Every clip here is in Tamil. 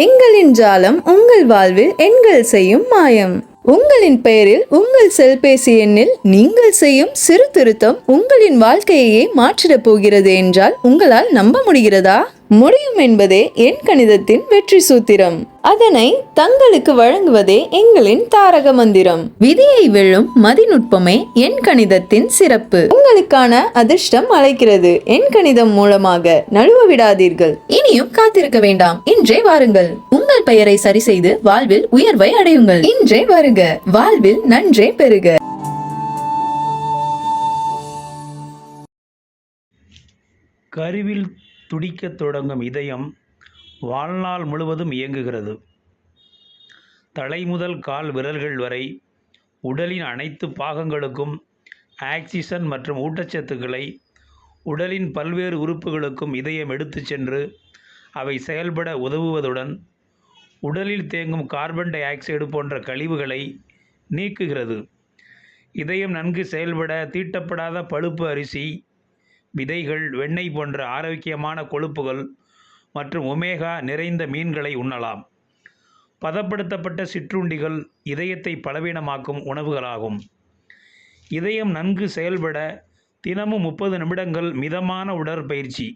எங்களின் ஜாலம் உங்கள் வாழ்வில் எண்கள் செய்யும் மாயம். உங்களின் பெயரில் உங்கள் செல்பேசி எண்ணில் நீங்கள் செய்யும் சிறு திருத்தம் உங்களின் வாழ்க்கையே மாற்றிடப் போகிறது என்றால் உங்களால் நம்ப முடிகிறதா? முடியும் என்பதே எண் கணிதத்தின் வெற்றி சூத்திரம். அதனை தங்களுக்கு வழங்குவதே எங்களின் தாரக மந்திரம். விதியை வெல்லும் மதிநுட்பமே எண் கணிதத்தின் சிறப்பு. உங்களுக்கான அதிர்ஷ்டம் அழைக்கிறது. எண் கணிதம் மூலமாக நழுவ விடாதீர்கள். இனியும் காத்திருக்க வேண்டாம், இன்றே வாருங்கள். உங்கள் பெயரை சரி செய்து வாழ்வில் உயர்வை அடையுங்கள். இன்றே வருக, வாழ்வில் நன்றே பெறுக. கருவில் துடிக்கத் தொடங்கும் இதயம் வாழ்நாள் முழுவதும் இயங்குகிறது. தலை முதல் கால் விரல்கள் வரை உடலின் அனைத்து பாகங்களுக்கும் ஆக்சிஜன் மற்றும் ஊட்டச்சத்துக்களை உடலின் பல்வேறு உறுப்புகளுக்கும் இதயம் எடுத்து சென்று அவை செயல்பட உதவுவதுடன் உடலில் தேங்கும் கார்பன் டை ஆக்சைடு போன்ற கழிவுகளை நீக்குகிறது. இதயம் நன்கு செயல்பட தீட்டப்படாத பழுப்பு அரிசி, விதைகள், வெண்ணெய் போன்ற ஆரோக்கியமான கொழுப்புகள் மற்றும் ஒமேகா நிறைந்த மீன்களை உண்ணலாம். பதப்படுத்தப்பட்ட சிற்றுண்டிகள் இதயத்தை பலவீனமாக்கும் உணவுகளாகும். இதயம் நன்கு செயல்பட தினமும் 30 நிமிடங்கள் மிதமான உடற்பயிற்சி,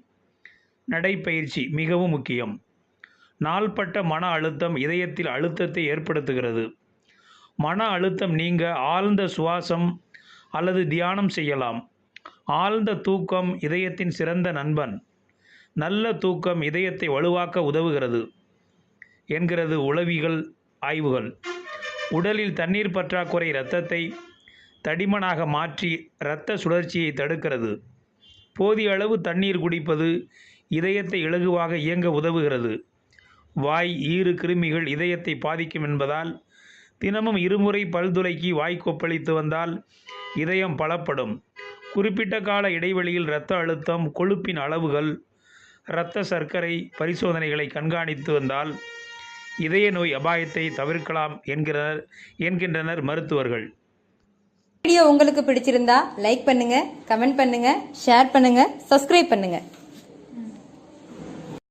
நடைப்பயிற்சி மிகவும் முக்கியம். நாள்பட்ட மன அழுத்தம் இதயத்தில் அழுத்தத்தை ஏற்படுத்துகிறது. மன அழுத்தம் நீங்க ஆழ்ந்த சுவாசம் அல்லது தியானம் செய்யலாம். ஆழ்ந்த தூக்கம் இதயத்தின் சிறந்த நண்பன். நல்ல தூக்கம் இதயத்தை வலுவாக்க உதவுகிறது என்கிறது உளவியல் ஆய்வுகள். உடலில் தண்ணீர் பற்றாக்குறை இரத்தத்தை தடிமனாக மாற்றி இரத்த சுழற்சியை தடுக்கிறது. போதிய அளவு தண்ணீர் குடிப்பது இதயத்தை இலகுவாக இயங்க உதவுகிறது. வாய், ஈறு கிருமிகள் இதயத்தை பாதிக்கும் என்பதால் தினமும் இருமுறை பல் துலக்கி வாய் கொப்பளித்து வந்தால் இதயம் பலப்படும். குறிப்பிட்ட கால இடைவெளியில் இரத்த அழுத்தம், கொழுப்பின் அளவுகள், இரத்த சர்க்கரை பரிசோதனைகளை கண்காணித்து வந்தால் இதய நோய் அபாயத்தை தவிர்க்கலாம் என்கின்றனர் மருத்துவர்கள். வீடியோ உங்களுக்கு பிடிச்சிருந்தா லைக் பண்ணுங்க, கமெண்ட் பண்ணுங்க, ஷேர் பண்ணுங்க, சப்ஸ்கிரைப் பண்ணுங்க.